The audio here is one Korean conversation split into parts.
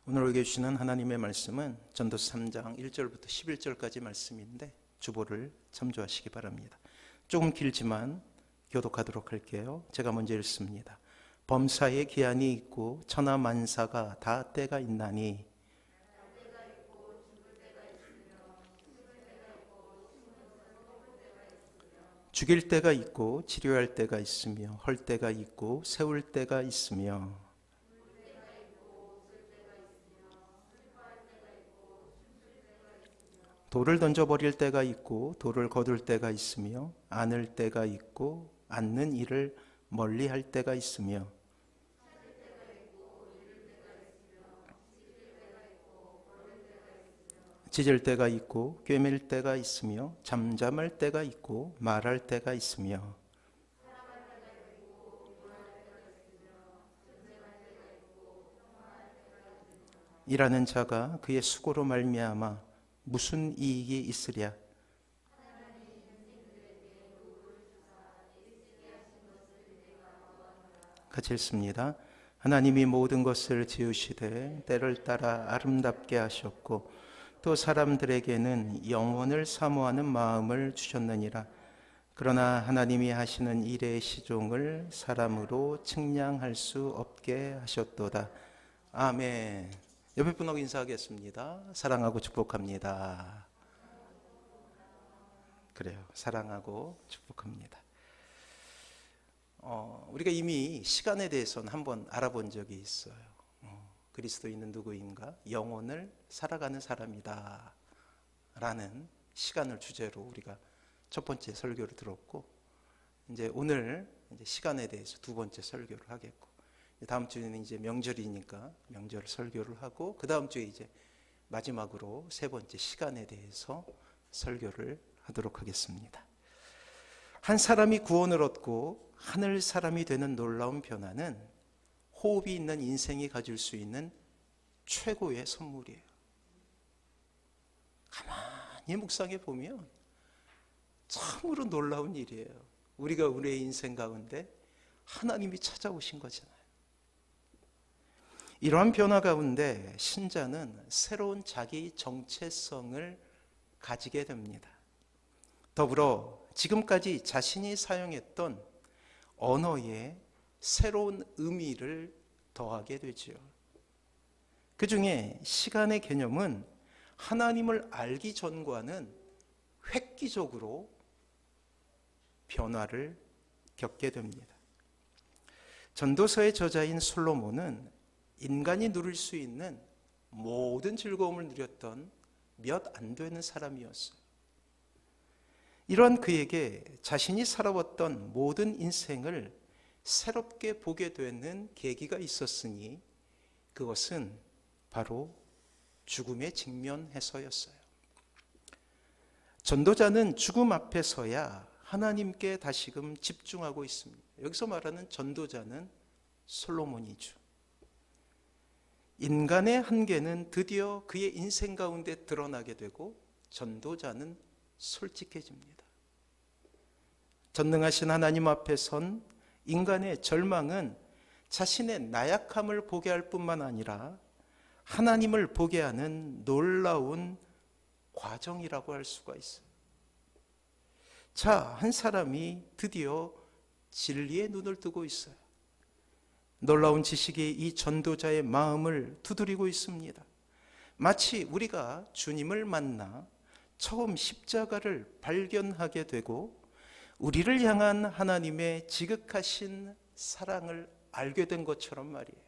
오늘 우리에게 주시는 하나님의 말씀은 전도서 3장 1절부터 11절까지 말씀인데 주보를 참조하시기 바랍니다. 조금 길지만 교독하도록 할게요. 제가 먼저 읽습니다. 범사에 기한이 있고 천하만사가 다 때가 있나니 죽일 때가 있고 치료할 때가 있으며 헐 때가 있고 세울 때가 있으며 돌을 던져버릴 때가 있고 돌을 거둘 때가 있으며 안을 때가 있고 안는 일을 멀리 할 때가 있으며 짖을 때가 있고 꿰맬 때가 있으며 잠잠할 때가 있고 말할 때가 있으며 일하는 자가 그의 수고로 말미암아 무슨 이익이 있으랴. 같이 읽습니다. 하나님이 모든 것을 지으시되 때를 따라 아름답게 하셨고 또 사람들에게는 영원을 사모하는 마음을 주셨느니라. 그러나 하나님이 하시는 일의 시종을 사람으로 측량할 수 없게 하셨도다. 아멘. 옆에 분하고 인사하겠습니다. 사랑하고 축복합니다. 그래요. 사랑하고 축복합니다. 우리가 이미 시간에 대해서는 한번 알아본 적이 있어요. 그리스도인은 누구인가? 영혼을 살아가는 사람이다 라는 시간을 주제로 우리가 첫 번째 설교를 들었고, 이제 오늘 이제 시간에 대해서 두 번째 설교를 하겠고, 다음 주에는 이제 명절이니까 명절 설교를 하고, 그 다음 주에 이제 마지막으로 세 번째 시간에 대해서 설교를 하도록 하겠습니다. 한 사람이 구원을 얻고 하늘 사람이 되는 놀라운 변화는 호흡이 있는 인생이 가질 수 있는 최고의 선물이에요. 가만히 묵상해 보면 참으로 놀라운 일이에요. 우리가 우리의 인생 가운데 하나님이 찾아오신 거잖아요. 이러한 변화 가운데 신자는 새로운 자기 정체성을 가지게 됩니다. 더불어 지금까지 자신이 사용했던 언어에 새로운 의미를 더하게 되죠. 그 중에 시간의 개념은 하나님을 알기 전과는 획기적으로 변화를 겪게 됩니다. 전도서의 저자인 솔로몬은 인간이 누릴 수 있는 모든 즐거움을 누렸던 몇 안 되는 사람이었어요. 이러한 그에게 자신이 살아왔던 모든 인생을 새롭게 보게 되는 계기가 있었으니 그것은 바로 죽음에 직면해서였어요. 전도자는 죽음 앞에서야 하나님께 다시금 집중하고 있습니다. 여기서 말하는 전도자는 솔로몬이죠. 인간의 한계는 드디어 그의 인생 가운데 드러나게 되고 전도자는 솔직해집니다. 전능하신 하나님 앞에 선 인간의 절망은 자신의 나약함을 보게 할 뿐만 아니라 하나님을 보게 하는 놀라운 과정이라고 할 수가 있어요. 자, 한 사람이 드디어 진리의 눈을 뜨고 있어요. 놀라운 지식이 이 전도자의 마음을 두드리고 있습니다. 마치 우리가 주님을 만나 처음 십자가를 발견하게 되고 우리를 향한 하나님의 지극하신 사랑을 알게 된 것처럼 말이에요.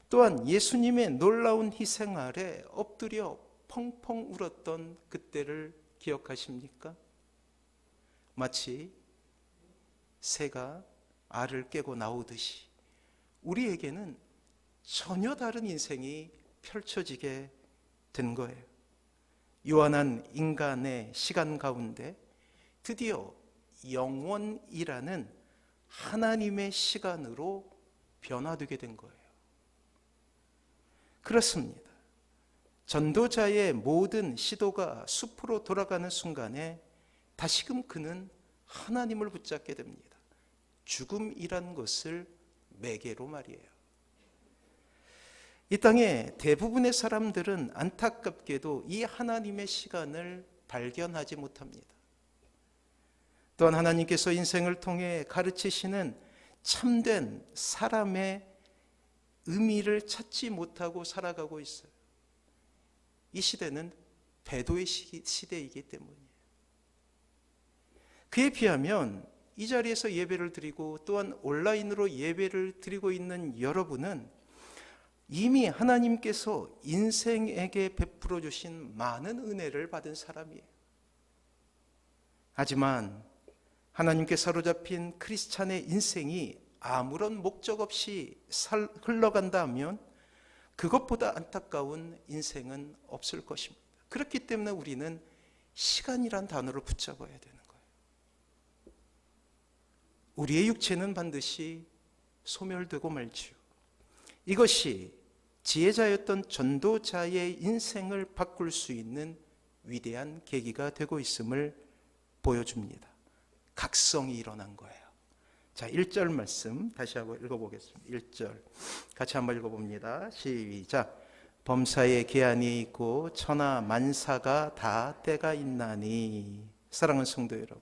또한 예수님의 놀라운 희생 아래 엎드려 펑펑 울었던 그때를 기억하십니까? 마치 새가 알을 깨고 나오듯이 우리에게는 전혀 다른 인생이 펼쳐지게 된 거예요. 요한한 인간의 시간 가운데 드디어 영원이라는 하나님의 시간으로 변화되게 된 거예요. 그렇습니다. 전도자의 모든 시도가 숲으로 돌아가는 순간에 다시금 그는 하나님을 붙잡게 됩니다. 죽음이란 것을 매개로 말이에요. 이 땅의 대부분의 사람들은 안타깝게도 이 하나님의 시간을 발견하지 못합니다. 또한 하나님께서 인생을 통해 가르치시는 참된 사람의 의미를 찾지 못하고 살아가고 있어요. 이 시대는 배도의 시대이기 때문이에요. 그에 비하면 이 자리에서 예배를 드리고 또한 온라인으로 예배를 드리고 있는 여러분은 이미 하나님께서 인생에게 베풀어 주신 많은 은혜를 받은 사람이에요. 하지만 하나님께 사로잡힌 크리스찬의 인생이 아무런 목적 없이 흘러간다 하면 그것보다 안타까운 인생은 없을 것입니다. 그렇기 때문에 우리는 시간이란 단어를 붙잡아야 되는 거예요. 우리의 육체는 반드시 소멸되고 말지요. 이것이 지혜자였던 전도자의 인생을 바꿀 수 있는 위대한 계기가 되고 있음을 보여줍니다. 각성이 일어난 거예요. 자, 1절 말씀 다시 한번 읽어보겠습니다. 1절 같이 한번 읽어봅니다. 시작. 범사에 계한이 있고 천하 만사가 다 때가 있나니. 사랑하는 성도 여러분,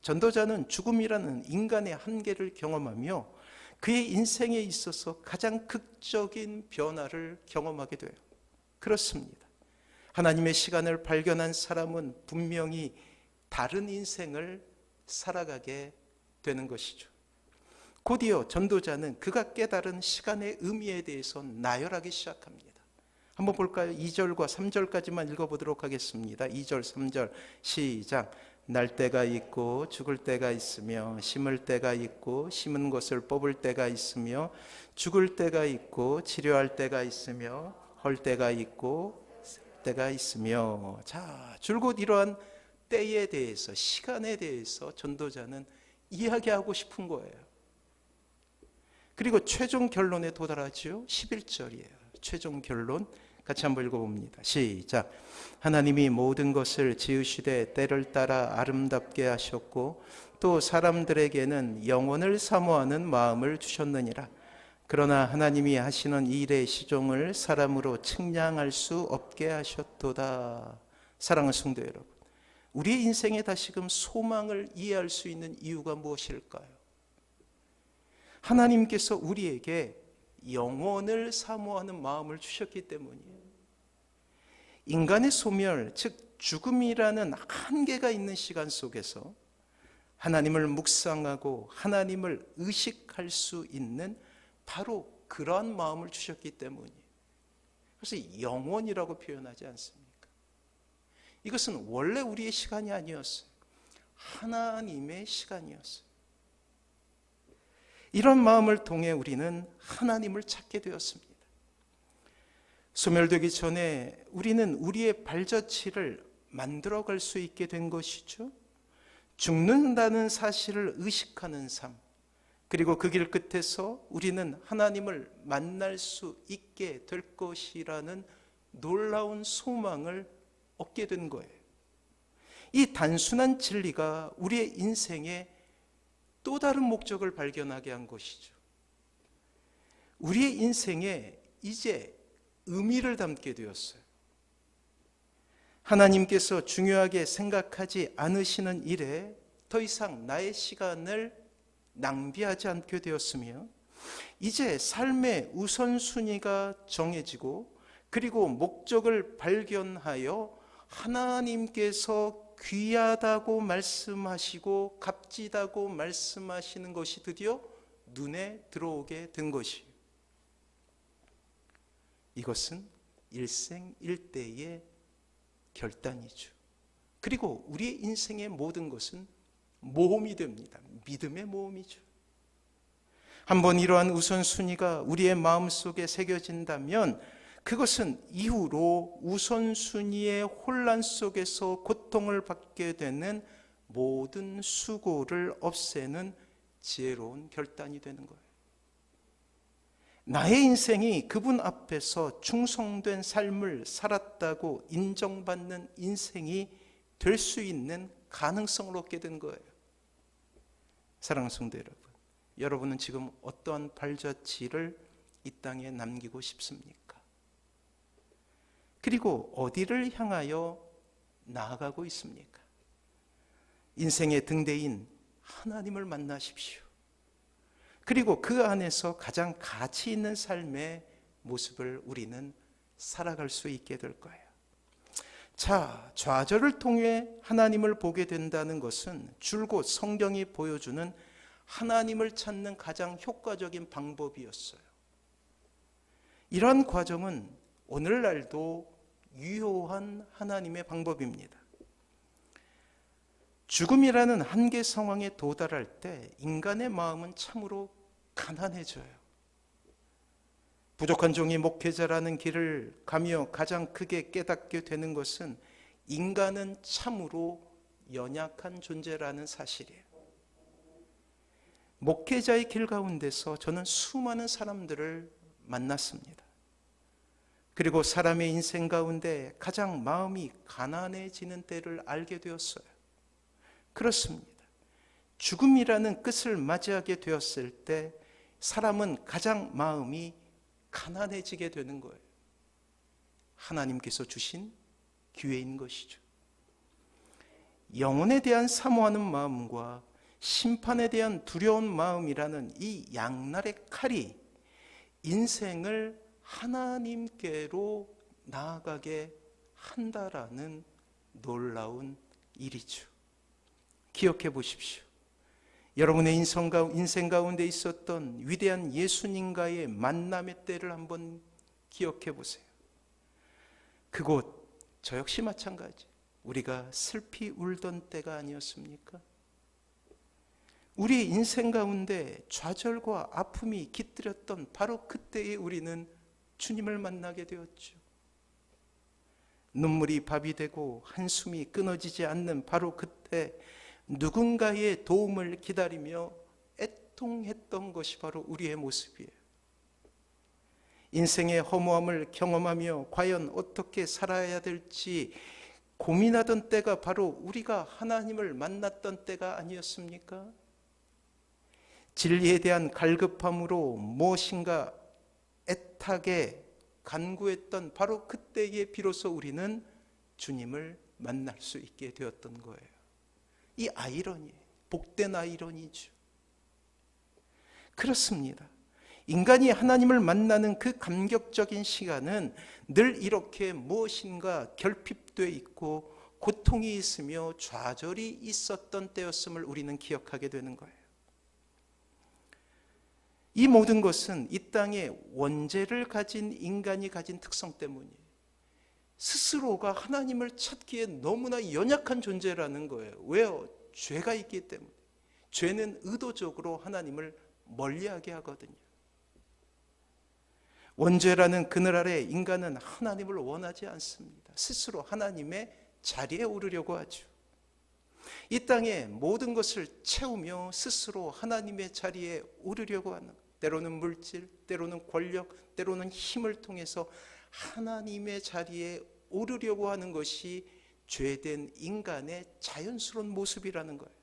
전도자는 죽음이라는 인간의 한계를 경험하며 그의 인생에 있어서 가장 극적인 변화를 경험하게 돼요. 그렇습니다. 하나님의 시간을 발견한 사람은 분명히 다른 인생을 살아가게 되는 것이죠. 곧이어 전도자는 그가 깨달은 시간의 의미에 대해서 나열하기 시작합니다. 한번 볼까요? 2절과 3절까지만 읽어보도록 하겠습니다. 2절, 3절 시작. 날 때가 있고 죽을 때가 있으며 심을 때가 있고 심은 것을 뽑을 때가 있으며 죽을 때가 있고 치료할 때가 있으며 헐 때가 있고 쓸 때가 있으며. 자, 줄곧 이러한 때에 대해서, 시간에 대해서 전도자는 이야기하고 싶은 거예요. 그리고 최종 결론에 도달하죠. 11절이에요. 최종 결론 같이 한번 읽어봅니다. 시작. 하나님이 모든 것을 지으시되 때를 따라 아름답게 하셨고 또 사람들에게는 영원을 사모하는 마음을 주셨느니라. 그러나 하나님이 하시는 일의 시종을 사람으로 측량할 수 없게 하셨도다. 사랑하는 성도 여러분, 우리의 인생에 다시금 소망을 이해할 수 있는 이유가 무엇일까요? 하나님께서 우리에게 영원을 사모하는 마음을 주셨기 때문이에요. 인간의 소멸, 즉 죽음이라는 한계가 있는 시간 속에서 하나님을 묵상하고 하나님을 의식할 수 있는 바로 그러한 마음을 주셨기 때문이에요. 그래서 영원이라고 표현하지 않습니까? 이것은 원래 우리의 시간이 아니었어요. 하나님의 시간이었어요. 이런 마음을 통해 우리는 하나님을 찾게 되었습니다. 소멸되기 전에 우리는 우리의 발자취를 만들어갈 수 있게 된 것이죠. 죽는다는 사실을 의식하는 삶, 그리고 그 길 끝에서 우리는 하나님을 만날 수 있게 될 것이라는 놀라운 소망을 얻게 된 거예요. 이 단순한 진리가 우리의 인생에 또 다른 목적을 발견하게 한 것이죠. 우리의 인생에 이제 의미를 담게 되었어요. 하나님께서 중요하게 생각하지 않으시는 일에 더 이상 나의 시간을 낭비하지 않게 되었으며, 이제 삶의 우선순위가 정해지고 그리고 목적을 발견하여 하나님께서 귀하다고 말씀하시고 값지다고 말씀하시는 것이 드디어 눈에 들어오게 된 것이에요. 이것은 일생일대의 결단이죠. 그리고 우리의 인생의 모든 것은 모험이 됩니다. 믿음의 모험이죠. 한번 이러한 우선순위가 우리의 마음속에 새겨진다면 그것은 이후로 우선순위의 혼란 속에서 고통을 받게 되는 모든 수고를 없애는 지혜로운 결단이 되는 거예요. 나의 인생이 그분 앞에서 충성된 삶을 살았다고 인정받는 인생이 될 수 있는 가능성을 얻게 된 거예요. 사랑하는 성도 여러분, 여러분은 지금 어떠한 발자취를 이 땅에 남기고 싶습니까? 그리고 어디를 향하여 나아가고 있습니까? 인생의 등대인 하나님을 만나십시오. 그리고 그 안에서 가장 가치 있는 삶의 모습을 우리는 살아갈 수 있게 될 거예요. 자, 좌절을 통해 하나님을 보게 된다는 것은 줄곧 성경이 보여주는 하나님을 찾는 가장 효과적인 방법이었어요. 이러한 과정은 오늘날도 유효한 하나님의 방법입니다. 죽음이라는 한계 상황에 도달할 때 인간의 마음은 참으로 가난해져요. 부족한 종이 목회자라는 길을 가며 가장 크게 깨닫게 되는 것은 인간은 참으로 연약한 존재라는 사실이에요. 목회자의 길 가운데서 저는 수많은 사람들을 만났습니다. 그리고 사람의 인생 가운데 가장 마음이 가난해지는 때를 알게 되었어요. 그렇습니다. 죽음이라는 끝을 맞이하게 되었을 때 사람은 가장 마음이 가난해지게 되는 거예요. 하나님께서 주신 기회인 것이죠. 영혼에 대한 사모하는 마음과 심판에 대한 두려운 마음이라는 이 양날의 칼이 인생을 하나님께로 나아가게 한다라는 놀라운 일이죠. 기억해 보십시오. 여러분의 인생 가운데 있었던 위대한 예수님과의 만남의 때를 한번 기억해 보세요. 그곳 저 역시 마찬가지. 우리가 슬피 울던 때가 아니었습니까? 우리 인생 가운데 좌절과 아픔이 깃들였던 바로 그때에 우리는 주님을 만나게 되었죠. 눈물이 밥이 되고 한숨이 끊어지지 않는 바로 그때 누군가의 도움을 기다리며 애통했던 것이 바로 우리의 모습이에요. 인생의 허무함을 경험하며 과연 어떻게 살아야 될지 고민하던 때가 바로 우리가 하나님을 만났던 때가 아니었습니까? 진리에 대한 갈급함으로 무엇인가 애타게 간구했던 바로 그때에 비로소 우리는 주님을 만날 수 있게 되었던 거예요. 이 아이러니, 복된 아이러니죠. 그렇습니다. 인간이 하나님을 만나는 그 감격적인 시간은 늘 이렇게 무엇인가 결핍되어 있고 고통이 있으며 좌절이 있었던 때였음을 우리는 기억하게 되는 거예요. 이 모든 것은 이 땅에 원죄를 가진 인간이 가진 특성 때문이에요. 스스로가 하나님을 찾기에 너무나 연약한 존재라는 거예요. 왜요? 죄가 있기 때문에. 죄는 의도적으로 하나님을 멀리하게 하거든요. 원죄라는 그늘 아래 인간은 하나님을 원하지 않습니다. 스스로 하나님의 자리에 오르려고 하죠. 이 땅에 모든 것을 채우며 스스로 하나님의 자리에 오르려고 하는, 때로는 물질, 때로는 권력, 때로는 힘을 통해서 하나님의 자리에 오르려고 하는 것이 죄된 인간의 자연스러운 모습이라는 거예요.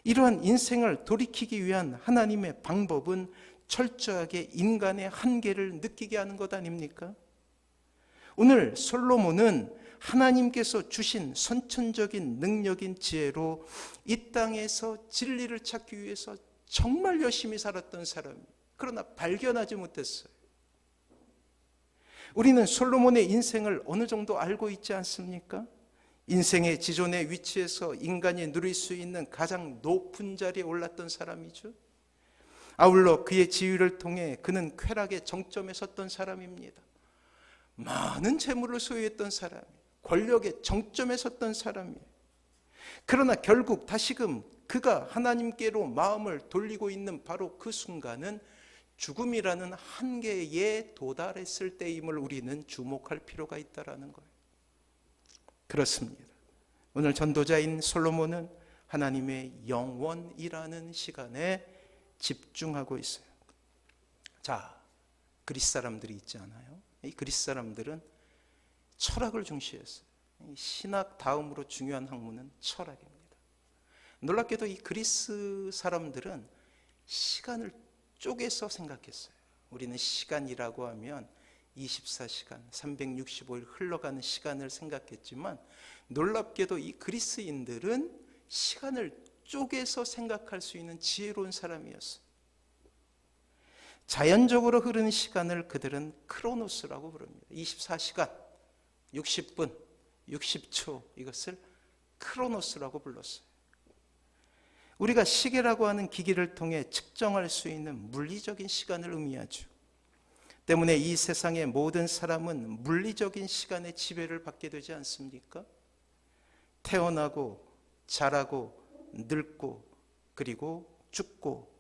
이러한 인생을 돌이키기 위한 하나님의 방법은 철저하게 인간의 한계를 느끼게 하는 것 아닙니까? 오늘 솔로몬은 하나님께서 주신 선천적인 능력인 지혜로 이 땅에서 진리를 찾기 위해서 정말 열심히 살았던 사람이에요. 그러나 발견하지 못했어요. 우리는 솔로몬의 인생을 어느 정도 알고 있지 않습니까? 인생의 지존의 위치에서 인간이 누릴 수 있는 가장 높은 자리에 올랐던 사람이죠. 아울러 그의 지위를 통해 그는 쾌락의 정점에 섰던 사람입니다. 많은 재물을 소유했던 사람이에요. 권력의 정점에 섰던 사람이에요. 그러나 결국 다시금 그가 하나님께로 마음을 돌리고 있는 바로 그 순간은 죽음이라는 한계에 도달했을 때임을 우리는 주목할 필요가 있다는 거예요. 그렇습니다. 오늘 전도자인 솔로몬은 하나님의 영원이라는 시간에 집중하고 있어요. 자, 그리스 사람들이 있지 않아요? 이 그리스 사람들은 철학을 중시했어요. 신학 다음으로 중요한 학문은 철학입니다. 놀랍게도 이 그리스 사람들은 시간을 쪼개서 생각했어요. 우리는 시간이라고 하면 24시간, 365일 흘러가는 시간을 생각했지만 놀랍게도 이 그리스인들은 시간을 쪼개서 생각할 수 있는 지혜로운 사람이었어요. 자연적으로 흐르는 시간을 그들은 크로노스라고 부릅니다. 24시간, 60분, 60초 이것을 크로노스라고 불렀어요. 우리가 시계라고 하는 기기를 통해 측정할 수 있는 물리적인 시간을 의미하죠. 때문에 이 세상의 모든 사람은 물리적인 시간의 지배를 받게 되지 않습니까? 태어나고 자라고 늙고 그리고 죽고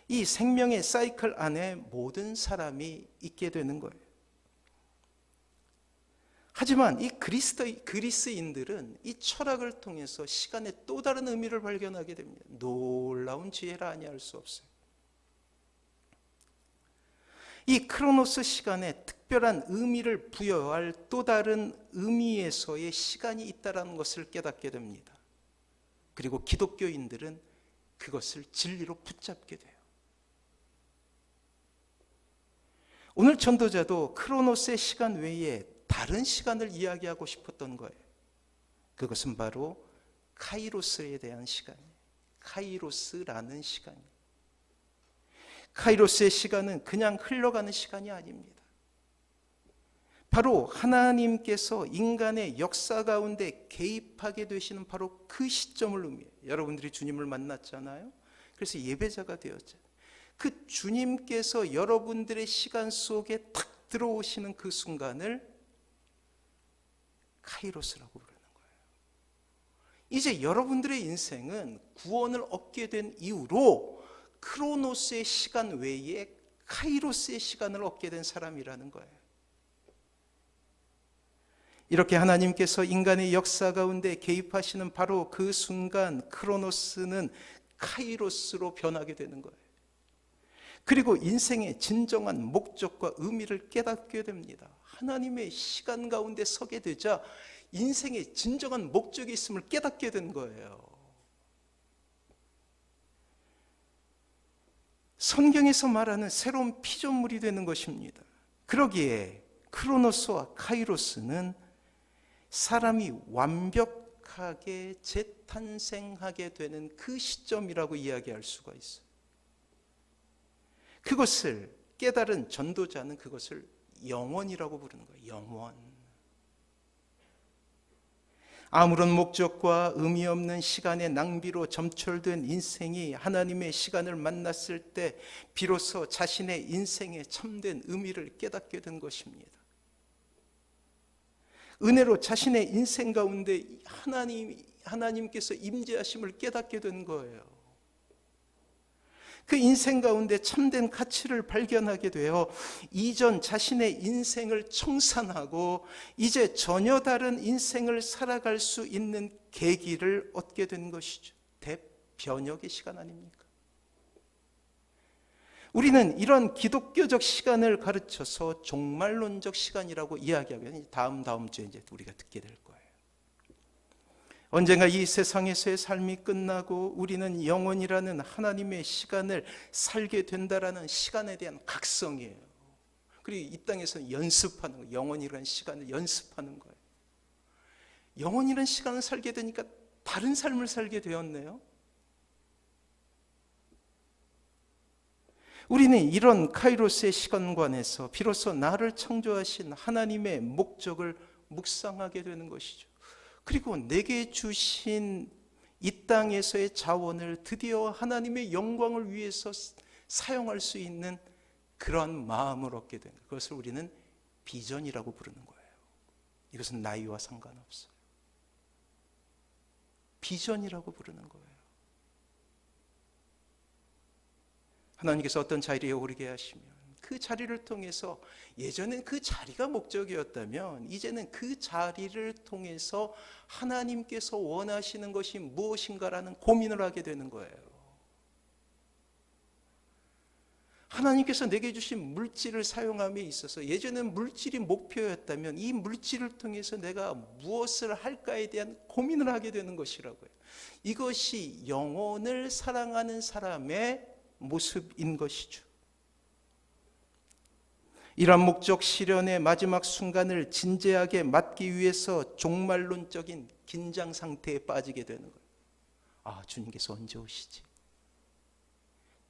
이 생명의 사이클 안에 모든 사람이 있게 되는 거예요. 하지만 이 그리스인들은 이 철학을 통해서 시간의 또 다른 의미를 발견하게 됩니다. 놀라운 지혜라 아니할 수 없어요. 이 크로노스 시간에 특별한 의미를 부여할 또 다른 의미에서의 시간이 있다는 것을 깨닫게 됩니다. 그리고 기독교인들은 그것을 진리로 붙잡게 돼요. 오늘 전도자도 크로노스의 시간 외에 다른 시간을 이야기하고 싶었던 거예요. 그것은 바로 카이로스에 대한 시간이에요. 카이로스라는 시간이에요. 카이로스의 시간은 그냥 흘러가는 시간이 아닙니다. 바로 하나님께서 인간의 역사 가운데 개입하게 되시는 바로 그 시점을 의미해요. 여러분들이 주님을 만났잖아요. 그래서 예배자가 되었잖아요. 그 주님께서 여러분들의 시간 속에 탁 들어오시는 그 순간을 카이로스라고 부르는 거예요. 이제 여러분들의 인생은 구원을 얻게 된 이후로 크로노스의 시간 외에 카이로스의 시간을 얻게 된 사람이라는 거예요. 이렇게 하나님께서 인간의 역사 가운데 개입하시는 바로 그 순간 크로노스는 카이로스로 변하게 되는 거예요. 그리고 인생의 진정한 목적과 의미를 깨닫게 됩니다. 하나님의 시간 가운데 서게 되자 인생의 진정한 목적이 있음을 깨닫게 된 거예요. 성경에서 말하는 새로운 피조물이 되는 것입니다. 그러기에 크로노스와 카이로스는 사람이 완벽하게 재탄생하게 되는 그 시점이라고 이야기할 수가 있어요. 그것을 깨달은 전도자는 그것을 영원이라고 부르는 거예요. 영원. 아무런 목적과 의미 없는 시간의 낭비로 점철된 인생이 하나님의 시간을 만났을 때 비로소 자신의 인생의 참된 의미를 깨닫게 된 것입니다. 은혜로 자신의 인생 가운데 하나님께서 임재하심을 깨닫게 된 거예요. 그 인생 가운데 참된 가치를 발견하게 되어 이전 자신의 인생을 청산하고 이제 전혀 다른 인생을 살아갈 수 있는 계기를 얻게 된 것이죠. 대변혁의 시간 아닙니까? 우리는 이런 기독교적 시간을 가르쳐서 종말론적 시간이라고 이야기하면 다음 주에 이제 우리가 듣게 될 거예요. 언젠가 이 세상에서의 삶이 끝나고 우리는 영원이라는 하나님의 시간을 살게 된다라는 시간에 대한 각성이에요. 그리고 이 땅에서 연습하는 거예요. 영원이라는 시간을 연습하는 거예요. 영원이라는 시간을 살게 되니까 다른 삶을 살게 되었네요. 우리는 이런 카이로스의 시간관에서 비로소 나를 창조하신 하나님의 목적을 묵상하게 되는 것이죠. 그리고 내게 주신 이 땅에서의 자원을 드디어 하나님의 영광을 위해서 사용할 수 있는 그런 마음을 얻게 된 거예요. 그것을 우리는 비전이라고 부르는 거예요. 이것은 나이와 상관없어요. 비전이라고 부르는 거예요. 하나님께서 어떤 자리에 오르게 하시면 그 자리를 통해서 예전엔 그 자리가 목적이었다면 이제는 그 자리를 통해서 하나님께서 원하시는 것이 무엇인가라는 고민을 하게 되는 거예요. 하나님께서 내게 주신 물질을 사용함에 있어서 예전엔 물질이 목표였다면 이 물질을 통해서 내가 무엇을 할까에 대한 고민을 하게 되는 것이라고요. 이것이 영혼을 사랑하는 사람의 모습인 것이죠. 이러한 목적 실현의 마지막 순간을 진지하게 맞기 위해서 종말론적인 긴장 상태에 빠지게 되는 거예요. 아, 주님께서 언제 오시지?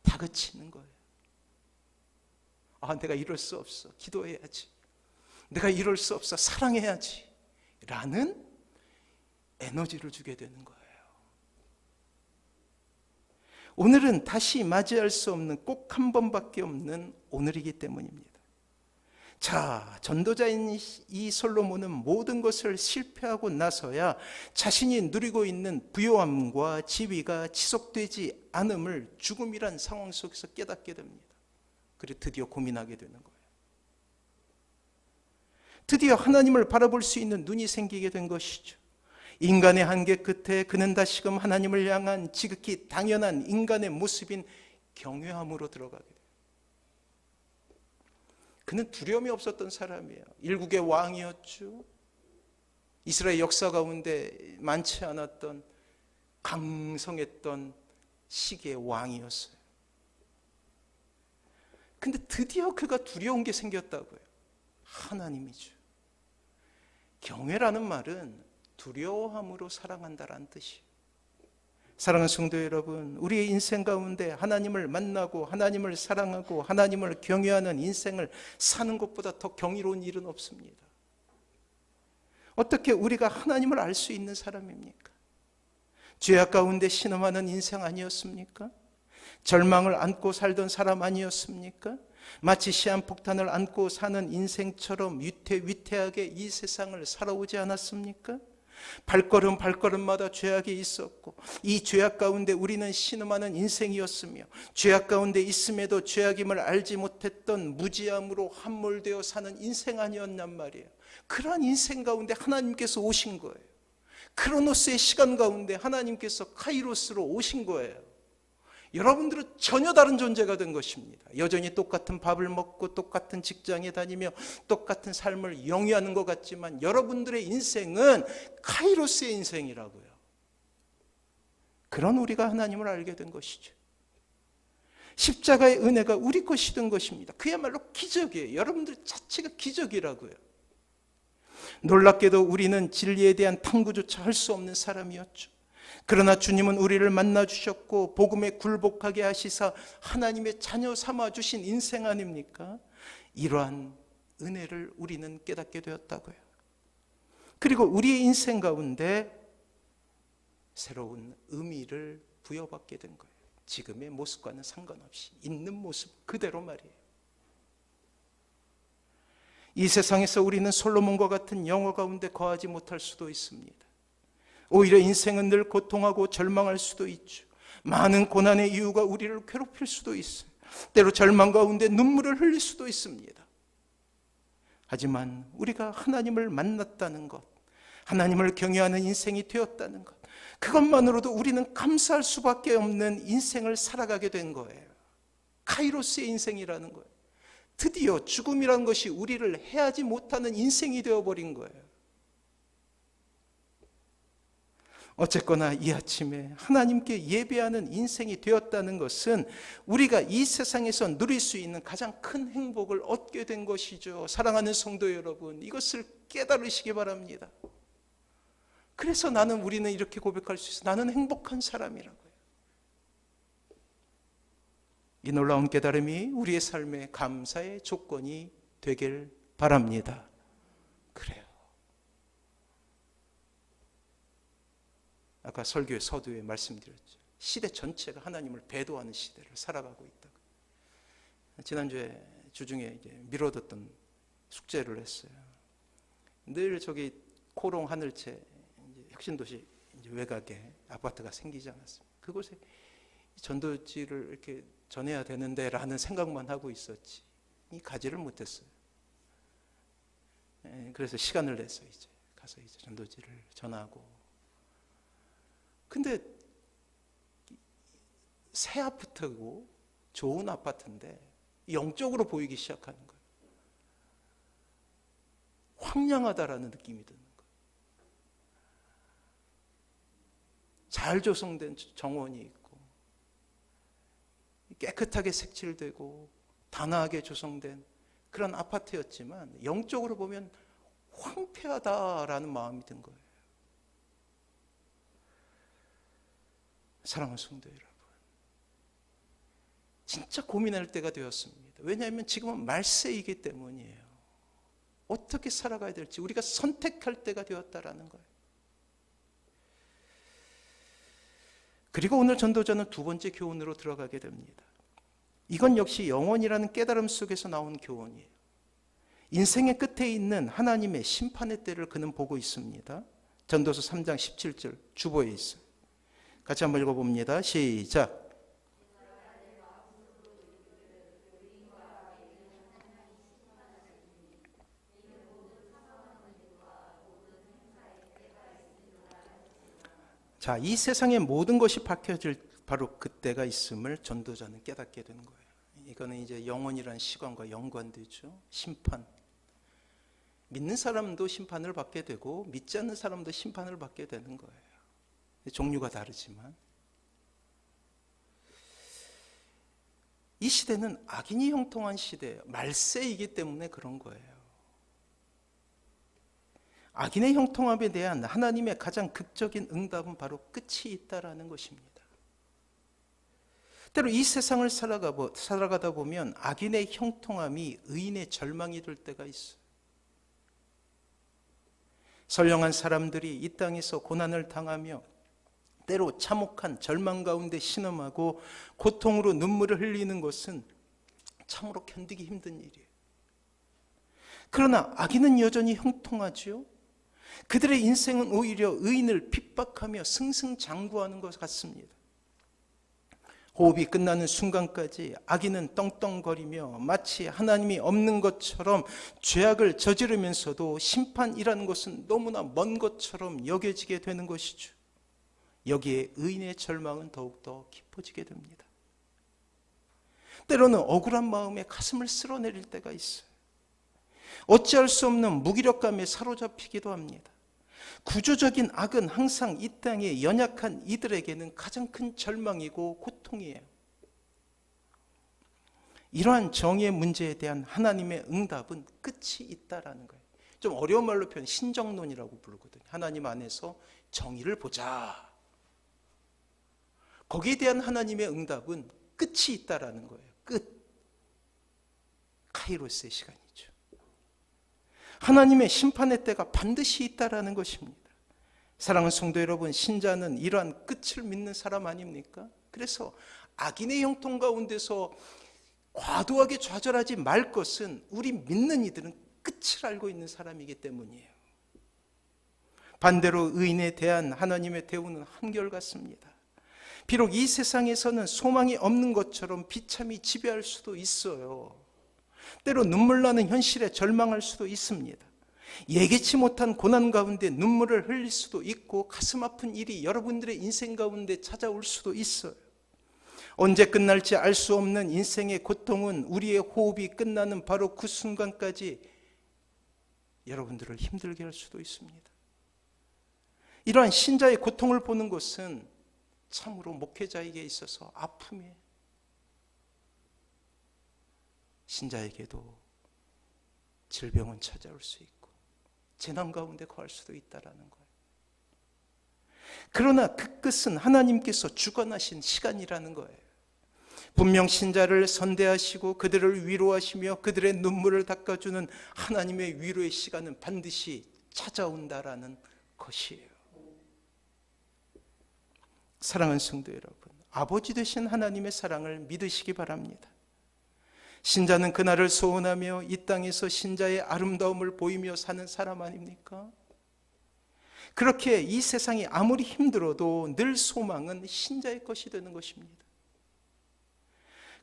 다그치는 거예요. 아, 내가 이럴 수 없어. 기도해야지. 내가 이럴 수 없어. 사랑해야지. 라는 에너지를 주게 되는 거예요. 오늘은 다시 맞이할 수 없는, 꼭 한 번밖에 없는 오늘이기 때문입니다. 자, 전도자인 이 솔로몬은 모든 것을 실패하고 나서야 자신이 누리고 있는 부요함과 지위가 지속되지 않음을 죽음이란 상황 속에서 깨닫게 됩니다. 그리고 드디어 고민하게 되는 거예요. 드디어 하나님을 바라볼 수 있는 눈이 생기게 된 것이죠. 인간의 한계 끝에 그는 다시금 하나님을 향한 지극히 당연한 인간의 모습인 경외함으로 들어가게 돼요. 그는 두려움이 없었던 사람이에요. 일국의 왕이었죠. 이스라엘 역사 가운데 많지 않았던 강성했던 시기의 왕이었어요. 근데 드디어 그가 두려운 게 생겼다고요. 하나님이죠. 경외라는 말은 두려워함으로 사랑한다라는 뜻이에요. 사랑하는 성도 여러분, 우리의 인생 가운데 하나님을 만나고 하나님을 사랑하고 하나님을 경외하는 인생을 사는 것보다 더 경이로운 일은 없습니다. 어떻게 우리가 하나님을 알 수 있는 사람입니까? 죄악 가운데 신음하는 인생 아니었습니까? 절망을 안고 살던 사람 아니었습니까? 마치 시한폭탄을 안고 사는 인생처럼 위태위태하게 이 세상을 살아오지 않았습니까? 발걸음마다 죄악이 있었고 이 죄악 가운데 우리는 신음하는 인생이었으며 죄악 가운데 있음에도 죄악임을 알지 못했던 무지함으로 함몰되어 사는 인생 아니었냔 말이에요. 그러한 인생 가운데 하나님께서 오신 거예요. 크로노스의 시간 가운데 하나님께서 카이로스로 오신 거예요. 여러분들은 전혀 다른 존재가 된 것입니다. 여전히 똑같은 밥을 먹고 똑같은 직장에 다니며 똑같은 삶을 영위하는 것 같지만 여러분들의 인생은 카이로스의 인생이라고요. 그런 우리가 하나님을 알게 된 것이죠. 십자가의 은혜가 우리 것이 된 것입니다. 그야말로 기적이에요. 여러분들 자체가 기적이라고요. 놀랍게도 우리는 진리에 대한 탐구조차 할 수 없는 사람이었죠. 그러나 주님은 우리를 만나주셨고 복음에 굴복하게 하시사 하나님의 자녀 삼아주신 인생 아닙니까? 이러한 은혜를 우리는 깨닫게 되었다고요. 그리고 우리의 인생 가운데 새로운 의미를 부여받게 된 거예요. 지금의 모습과는 상관없이 있는 모습 그대로 말이에요. 이 세상에서 우리는 솔로몬과 같은 영화 가운데 거하지 못할 수도 있습니다. 오히려 인생은 늘 고통하고 절망할 수도 있죠. 많은 고난의 이유가 우리를 괴롭힐 수도 있어요. 때로 절망 가운데 눈물을 흘릴 수도 있습니다. 하지만 우리가 하나님을 만났다는 것, 하나님을 경외하는 인생이 되었다는 것, 그것만으로도 우리는 감사할 수밖에 없는 인생을 살아가게 된 거예요. 카이로스의 인생이라는 거예요. 드디어 죽음이라는 것이 우리를 해하지 못하는 인생이 되어버린 거예요. 어쨌거나 이 아침에 하나님께 예배하는 인생이 되었다는 것은 우리가 이 세상에서 누릴 수 있는 가장 큰 행복을 얻게 된 것이죠. 사랑하는 성도 여러분, 이것을 깨달으시기 바랍니다. 그래서 우리는 이렇게 고백할 수 있어요. 나는 행복한 사람이라고요. 이 놀라운 깨달음이 우리의 삶의 감사의 조건이 되길 바랍니다. 그래요. 아까 설교의 서두에 말씀드렸죠. 시대 전체가 하나님을 배도하는 시대를 살아가고 있다고. 지난주에 주중에 이제 미뤄뒀던 숙제를 했어요. 늘 저기 코롱 하늘채 혁신도시 이제 외곽에 아파트가 생기지 않았습니까? 그곳에 전도지를 이렇게 전해야 되는데라는 생각만 하고 있었지. 가지를 못했어요. 그래서 시간을 내서 이제 가서 이제 전도지를 전하고. 근데 새 아파트고 좋은 아파트인데 영적으로 보이기 시작하는 거예요. 황량하다라는 느낌이 드는 거예요. 잘 조성된 정원이 있고 깨끗하게 색칠되고 단아하게 조성된 그런 아파트였지만 영적으로 보면 황폐하다라는 마음이 든 거예요. 사랑하는 성도 여러분, 진짜 고민할 때가 되었습니다. 왜냐하면 지금은 말세이기 때문이에요. 어떻게 살아가야 될지 우리가 선택할 때가 되었다라는 거예요. 그리고 오늘 전도자는 두 번째 교훈으로 들어가게 됩니다. 이건 역시 영원이라는 깨달음 속에서 나온 교훈이에요. 인생의 끝에 있는 하나님의 심판의 때를 그는 보고 있습니다. 전도서 3장 17절 주보에 있어요. 같이 한번 읽어봅니다. 시작. 자, 이 세상의 모든 것이 밝혀질 바로 그때가 있음을 전도자는 깨닫게 되는 거예요. 이거는 이제 영원이라는 시간과 연관되죠. 심판. 믿는 사람도 심판을 받게 되고 믿지 않는 사람도 심판을 받게 되는 거예요. 종류가 다르지만 이 시대는 악인이 형통한 시대예요. 말세이기 때문에 그런 거예요. 악인의 형통함에 대한 하나님의 가장 극적인 응답은 바로 끝이 있다라는 것입니다. 때로 이 세상을 살아가다 보면 악인의 형통함이 의인의 절망이 될 때가 있어요. 선량한 사람들이 이 땅에서 고난을 당하며 때로 참혹한 절망 가운데 신음하고 고통으로 눈물을 흘리는 것은 참으로 견디기 힘든 일이에요. 그러나 악인은 여전히 형통하죠. 그들의 인생은 오히려 의인을 핍박하며 승승장구하는 것 같습니다. 호흡이 끝나는 순간까지 악인은 떵떵거리며 마치 하나님이 없는 것처럼 죄악을 저지르면서도 심판이라는 것은 너무나 먼 것처럼 여겨지게 되는 것이죠. 여기에 의인의 절망은 더욱더 깊어지게 됩니다. 때로는 억울한 마음에 가슴을 쓸어내릴 때가 있어요. 어찌할 수 없는 무기력감에 사로잡히기도 합니다. 구조적인 악은 항상 이 땅의 연약한 이들에게는 가장 큰 절망이고 고통이에요. 이러한 정의의 문제에 대한 하나님의 응답은 끝이 있다라는 거예요. 좀 어려운 말로 표현, 신정론이라고 부르거든요. 하나님 안에서 정의를 보자. 거기에 대한 하나님의 응답은 끝이 있다라는 거예요. 끝. 카이로스의 시간이죠. 하나님의 심판의 때가 반드시 있다라는 것입니다. 사랑하는 성도 여러분, 신자는 이러한 끝을 믿는 사람 아닙니까? 그래서 악인의 형통 가운데서 과도하게 좌절하지 말 것은 우리 믿는 이들은 끝을 알고 있는 사람이기 때문이에요. 반대로 의인에 대한 하나님의 대우는 한결같습니다. 비록 이 세상에서는 소망이 없는 것처럼 비참이 지배할 수도 있어요. 때로 눈물 나는 현실에 절망할 수도 있습니다. 예기치 못한 고난 가운데 눈물을 흘릴 수도 있고 가슴 아픈 일이 여러분들의 인생 가운데 찾아올 수도 있어요. 언제 끝날지 알 수 없는 인생의 고통은 우리의 호흡이 끝나는 바로 그 순간까지 여러분들을 힘들게 할 수도 있습니다. 이러한 신자의 고통을 보는 것은 참으로 목회자에게 있어서 아픔이에요. 신자에게도 질병은 찾아올 수 있고 재난 가운데 거할 수도 있다라는 거예요. 그러나 그 끝은 하나님께서 주관하신 시간이라는 거예요. 분명 신자를 선대하시고 그들을 위로하시며 그들의 눈물을 닦아주는 하나님의 위로의 시간은 반드시 찾아온다라는 것이에요. 사랑하는 성도 여러분, 아버지 되신 하나님의 사랑을 믿으시기 바랍니다. 신자는 그날을 소원하며 이 땅에서 신자의 아름다움을 보이며 사는 사람 아닙니까? 그렇게 이 세상이 아무리 힘들어도 늘 소망은 신자의 것이 되는 것입니다.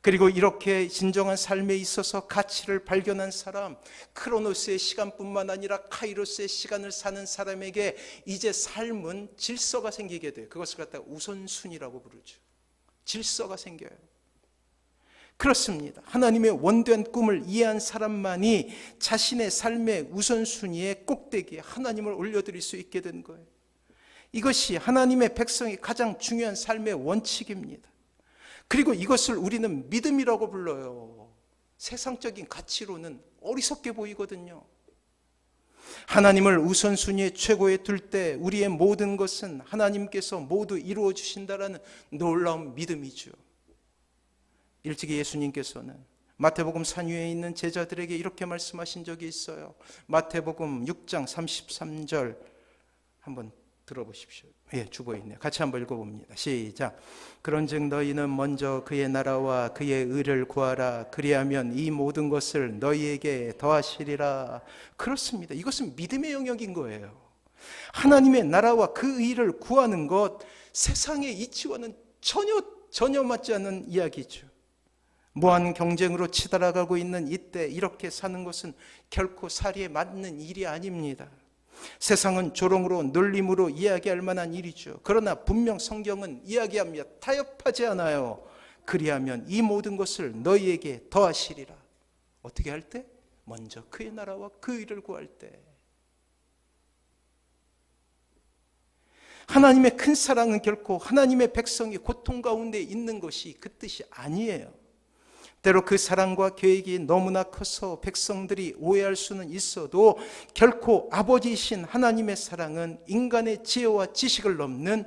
그리고 이렇게 진정한 삶에 있어서 가치를 발견한 사람, 크로노스의 시간뿐만 아니라 카이로스의 시간을 사는 사람에게 이제 삶은 질서가 생기게 돼요. 그것을 갖다가 우선순위라고 부르죠. 질서가 생겨요. 그렇습니다. 하나님의 원대한 꿈을 이해한 사람만이 자신의 삶의 우선순위의 꼭대기에 하나님을 올려드릴 수 있게 된 거예요. 이것이 하나님의 백성이 가장 중요한 삶의 원칙입니다. 그리고 이것을 우리는 믿음이라고 불러요. 세상적인 가치로는 어리석게 보이거든요. 하나님을 우선순위에 최고에 둘 때 우리의 모든 것은 하나님께서 모두 이루어 주신다라는 놀라운 믿음이죠. 일찍이 예수님께서는 마태복음 산 위에 있는 제자들에게 이렇게 말씀하신 적이 있어요. 마태복음 6장 33절 한번 들어보십시오. 예, 주보에 있네요. 같이 한번 읽어봅니다. 시작. 그런즉 너희는 먼저 그의 나라와 그의 의를 구하라. 그리하면 이 모든 것을 너희에게 더하시리라. 그렇습니다. 이것은 믿음의 영역인 거예요. 하나님의 나라와 그 의를 구하는 것, 세상의 이치와는 전혀 맞지 않는 이야기죠. 무한 경쟁으로 치달아가고 있는 이때 이렇게 사는 것은 결코 사리에 맞는 일이 아닙니다. 세상은 조롱으로 놀림으로 이야기할 만한 일이죠. 그러나 분명 성경은 이야기합니다. 타협하지 않아요. 그리하면 이 모든 것을 너희에게 더하시리라. 어떻게 할 때? 먼저 그의 나라와 그 의를 구할 때. 하나님의 큰 사랑은 결코 하나님의 백성이 고통 가운데 있는 것이 그 뜻이 아니에요. 때로 그 사랑과 계획이 너무나 커서 백성들이 오해할 수는 있어도 결코 아버지이신 하나님의 사랑은 인간의 지혜와 지식을 넘는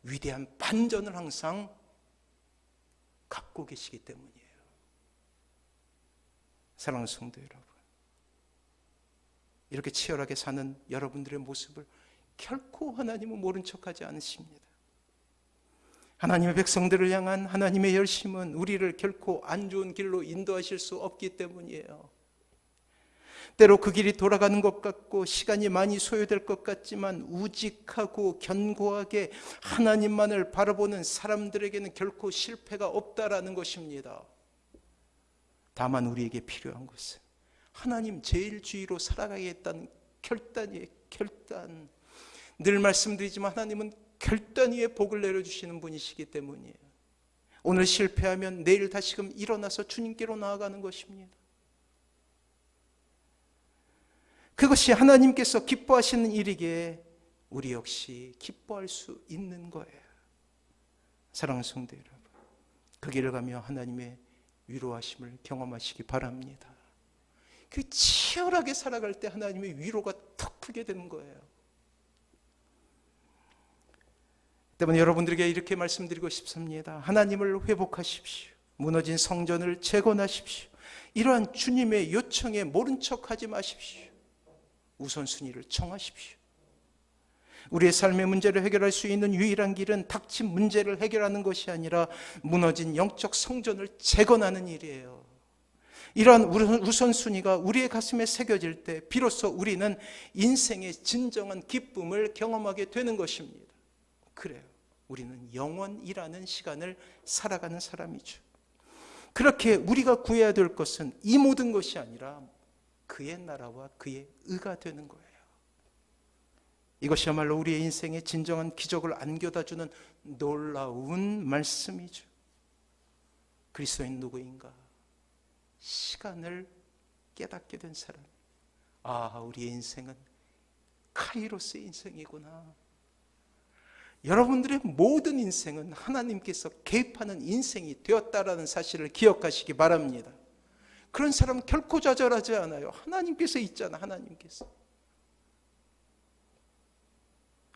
위대한 반전을 항상 갖고 계시기 때문이에요. 사랑하는 성도 여러분, 이렇게 치열하게 사는 여러분들의 모습을 결코 하나님은 모른 척하지 않으십니다. 하나님의 백성들을 향한 하나님의 열심은 우리를 결코 안 좋은 길로 인도하실 수 없기 때문이에요. 때로 그 길이 돌아가는 것 같고 시간이 많이 소요될 것 같지만 우직하고 견고하게 하나님만을 바라보는 사람들에게는 결코 실패가 없다라는 것입니다. 다만 우리에게 필요한 것은 하나님 제일주의로 살아가겠다는 결단이에요. 결단. 늘 말씀드리지만 하나님은 결단 위에 복을 내려주시는 분이시기 때문이에요. 오늘 실패하면 내일 다시금 일어나서 주님께로 나아가는 것입니다. 그것이 하나님께서 기뻐하시는 일이기에 우리 역시 기뻐할 수 있는 거예요. 사랑하는 성도 여러분, 그 길을 가며 하나님의 위로하심을 경험하시기 바랍니다. 그 치열하게 살아갈 때 하나님의 위로가 턱 크게 되는 거예요. 때문에 여러분들에게 이렇게 말씀드리고 싶습니다. 하나님을 회복하십시오. 무너진 성전을 재건하십시오. 이러한 주님의 요청에 모른 척하지 마십시오. 우선순위를 정하십시오. 우리의 삶의 문제를 해결할 수 있는 유일한 길은 닥친 문제를 해결하는 것이 아니라 무너진 영적 성전을 재건하는 일이에요. 이러한 우선순위가 우리의 가슴에 새겨질 때 비로소 우리는 인생의 진정한 기쁨을 경험하게 되는 것입니다. 그래요. 우리는 영원이라는 시간을 살아가는 사람이죠. 그렇게 우리가 구해야 될 것은 이 모든 것이 아니라 그의 나라와 그의 의가 되는 거예요. 이것이야말로 우리의 인생에 진정한 기적을 안겨다주는 놀라운 말씀이죠. 그리스도인 누구인가? 시간을 깨닫게 된 사람. 아, 우리의 인생은 카이로스의 인생이구나. 여러분들의 모든 인생은 하나님께서 개입하는 인생이 되었다라는 사실을 기억하시기 바랍니다. 그런 사람은 결코 좌절하지 않아요. 하나님께서 있잖아, 하나님께서.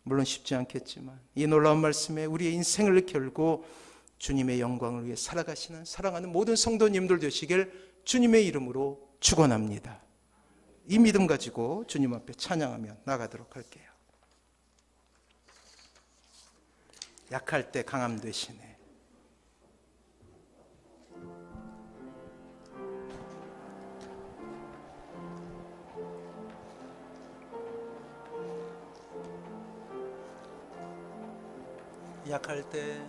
물론 쉽지 않겠지만 이 놀라운 말씀에 우리의 인생을 걸고 주님의 영광을 위해 살아가시는 사랑하는 모든 성도님들 되시길 주님의 이름으로 축원합니다. 이 믿음 가지고 주님 앞에 찬양하며 나가도록 할게요. 약할 때 강함 되시네. 약할 때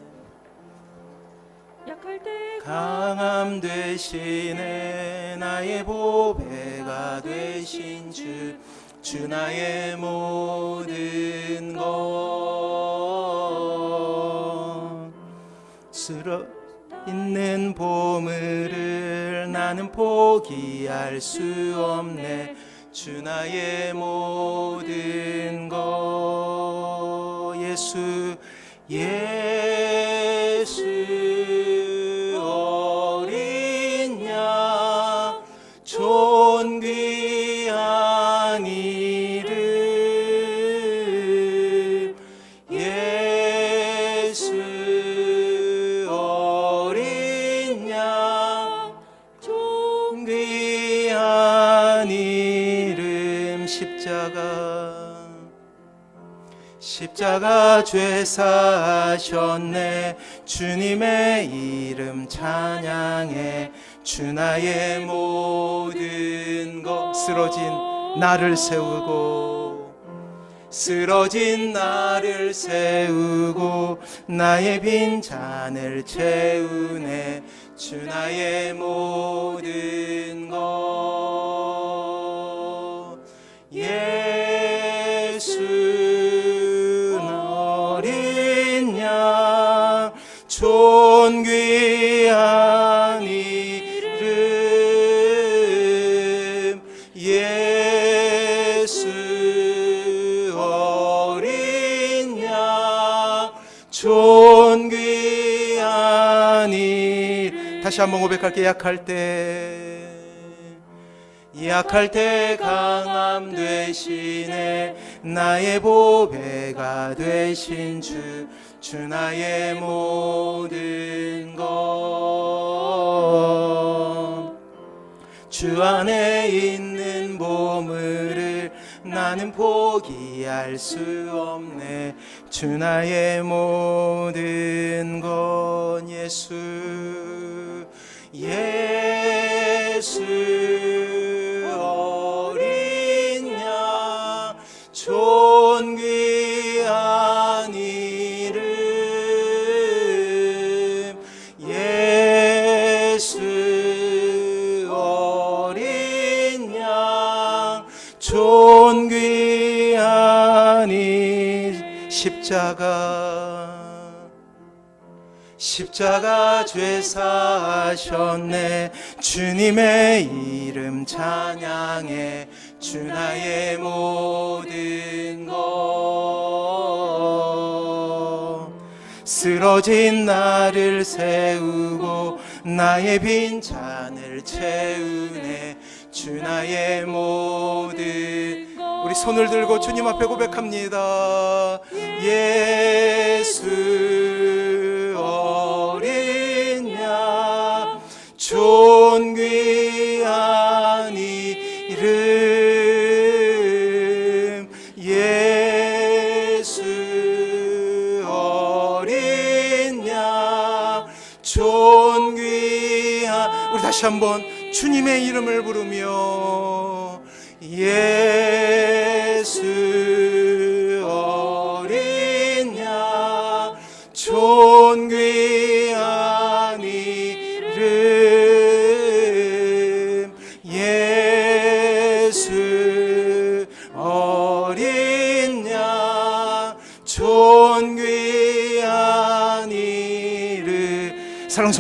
강함 되시네. 나의 보배가 되신 주 나의 모든 것. 쓰러 있는 보물을 나는 포기할 수 없네. 주 나의 모든 것. 예수 어린 양 귀한 이름 예수 어린 양 존귀한 이름 십자가 죄사하셨네 주님의 이름 찬양해 주 나의 모든 것 쓰러진 나를 세우고 나의 빈잔을 채우네 주 나의 모든 것 예수 어린 양 존귀한 이름 예수 어린 양 존귀한 이름 다시 한번 고백할게 약할 때 강함 되시네 나의 보배가 되신 주 나의 모든 것 주 안에 있는 보물을 나는 포기할 수 없네 주 나의 모든 것 예수 어린 양 존귀한 이름 예수 어린 양 존귀한 이름 십자가 죄사하셨네 주님의 이름 찬양해 주 나의 모든 것 쓰러진 나를 세우고 나의 빈잔을 채우네 주 나의 모든 우리 손을 들고 주님 앞에 고백합니다 예수 어린 양 존귀한 이름 예수 어린 양 존귀한 우리 다시 한번 주님의 이름을 부르며 예수 어린 양 존귀한 이름 예수 어린 양 존귀한 이름 사랑성